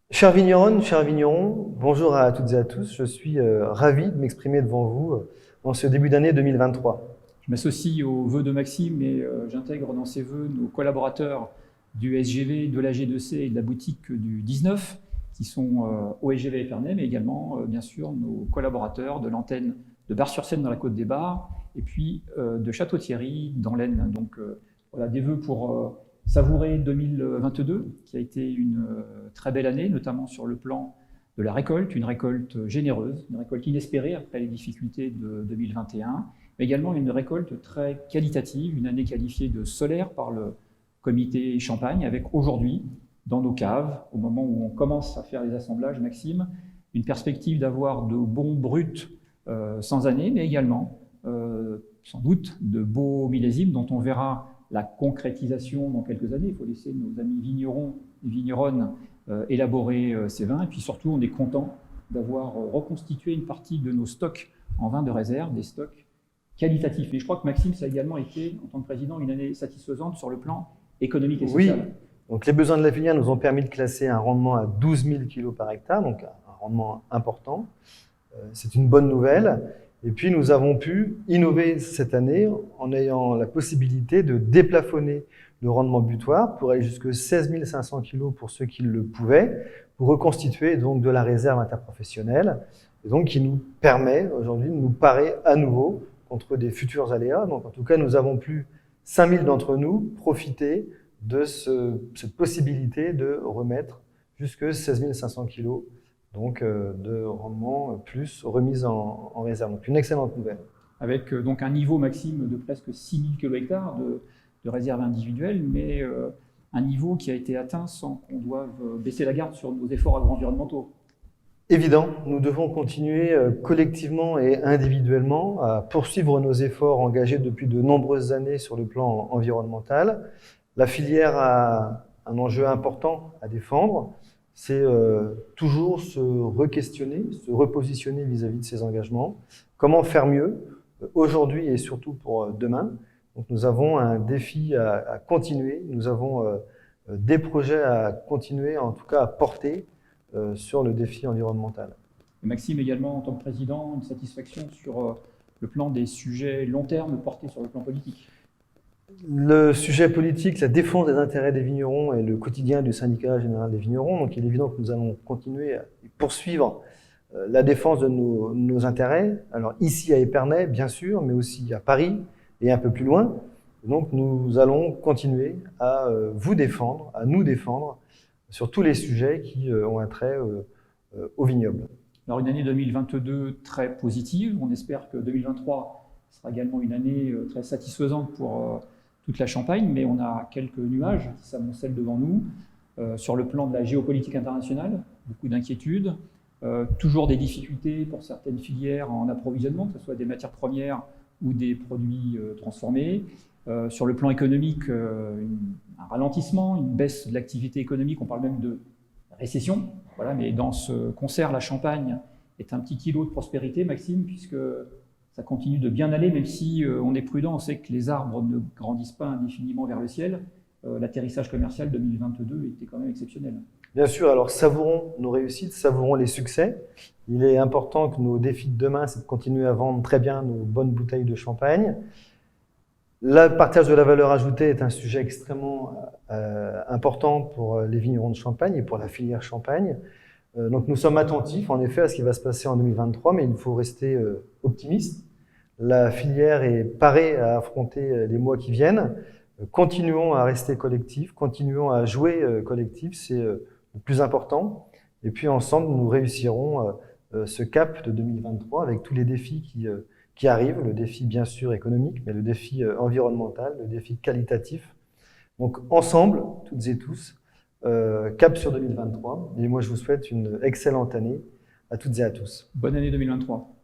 Chers vigneronnes, chers vignerons, bonjour à toutes et à tous. Je suis ravi de m'exprimer devant vous en ce début d'année 2023. Je m'associe aux vœux de Maxime et j'intègre dans ces vœux nos collaborateurs du SGV, de la G2C et de la boutique du 19, qui sont au SGV Épernay, mais également, bien sûr, nos collaborateurs de l'antenne de Bar-sur-Seine dans la Côte des Bars et puis de Château-Thierry dans l'Aisne. Donc voilà, des vœux pour savourer 2022, qui a été une très belle année, notamment sur le plan de la récolte, une récolte généreuse, une récolte inespérée après les difficultés de 2021, mais également une récolte très qualitative, une année qualifiée de solaire par le comité Champagne, avec aujourd'hui, dans nos caves, au moment où on commence à faire les assemblages, Maxime, une perspective d'avoir de bons bruts sans année, mais également, sans doute, de beaux millésimes dont on verra la concrétisation dans quelques années. Il faut laisser nos amis vignerons et vigneronnes élaborer ces vins. Et puis surtout, on est content d'avoir reconstitué une partie de nos stocks en vin de réserve, des stocks qualitatifs. Et je crois que Maxime, ça a également été, en tant que président, une année satisfaisante sur le plan économique et social. Oui, donc les besoins de la filière nous ont permis de classer un rendement à 12 000 kg par hectare, donc un rendement important. C'est une bonne nouvelle. Et puis nous avons pu innover cette année en ayant la possibilité de déplafonner le rendement butoir pour aller jusqu'à 16 500 kg pour ceux qui le pouvaient, pour reconstituer donc de la réserve interprofessionnelle, et donc qui nous permet aujourd'hui de nous parer à nouveau contre des futurs aléas. Donc en tout cas, nous avons pu, 5000 d'entre nous, profiter de cette possibilité de remettre jusqu'à 16 500 kg donc de rendement plus remise en réserve. Donc une excellente nouvelle. Avec donc un niveau, Maxime, de presque 6000 kHz de réserve individuelle, mais un niveau qui a été atteint sans qu'on doive baisser la garde sur nos efforts agro-environnementaux. Évident, nous devons continuer collectivement et individuellement à poursuivre nos efforts engagés depuis de nombreuses années sur le plan environnemental. La filière a un enjeu important à défendre, c'est toujours se re-questionner, se repositionner vis-à-vis de ces engagements. Comment faire mieux aujourd'hui et surtout pour demain. Donc nous avons un défi à continuer, nous avons des projets à continuer, en tout cas à porter sur le défi environnemental. Et Maxime, également, en tant que président, une satisfaction sur le plan des sujets long terme portés sur le plan politique. Le sujet politique, la défense des intérêts des vignerons est le quotidien du syndicat général des vignerons. Donc il est évident que nous allons continuer à poursuivre la défense de nos intérêts. Alors ici à Épernay, bien sûr, mais aussi à Paris et un peu plus loin. Donc nous allons continuer à vous défendre, à nous défendre sur tous les sujets qui ont un trait au vignoble. Alors une année 2022 très positive. On espère que 2023 sera également une année très satisfaisante pour toute la Champagne, mais on a quelques nuages qui s'amoncellent devant nous. Sur le plan de la géopolitique internationale, beaucoup d'inquiétudes, toujours des difficultés pour certaines filières en approvisionnement, que ce soit des matières premières ou des produits transformés. Sur le plan économique, un ralentissement, une baisse de l'activité économique, on parle même de récession. Voilà, mais dans ce concert, la Champagne est un petit îlot de prospérité, Maxime, puisque ça continue de bien aller, même si on est prudent, on sait que les arbres ne grandissent pas indéfiniment vers le ciel. L'atterrissage commercial 2022 était quand même exceptionnel. Bien sûr, alors savourons nos réussites, savourons les succès. Il est important que nos défis de demain, c'est de continuer à vendre très bien nos bonnes bouteilles de champagne. Le partage de la valeur ajoutée est un sujet extrêmement important pour les vignerons de Champagne et pour la filière Champagne. Donc nous sommes attentifs en effet à ce qui va se passer en 2023, mais il faut rester optimiste. La filière est parée à affronter les mois qui viennent. Continuons à rester collectifs, continuons à jouer collectif, c'est le plus important. Et puis ensemble, nous réussirons ce cap de 2023 avec tous les défis qui arrivent, le défi bien sûr économique, mais le défi environnemental, le défi qualitatif. Donc ensemble, toutes et tous, cap sur 2023. Et moi, je vous souhaite une excellente année à toutes et à tous. Bonne année 2023.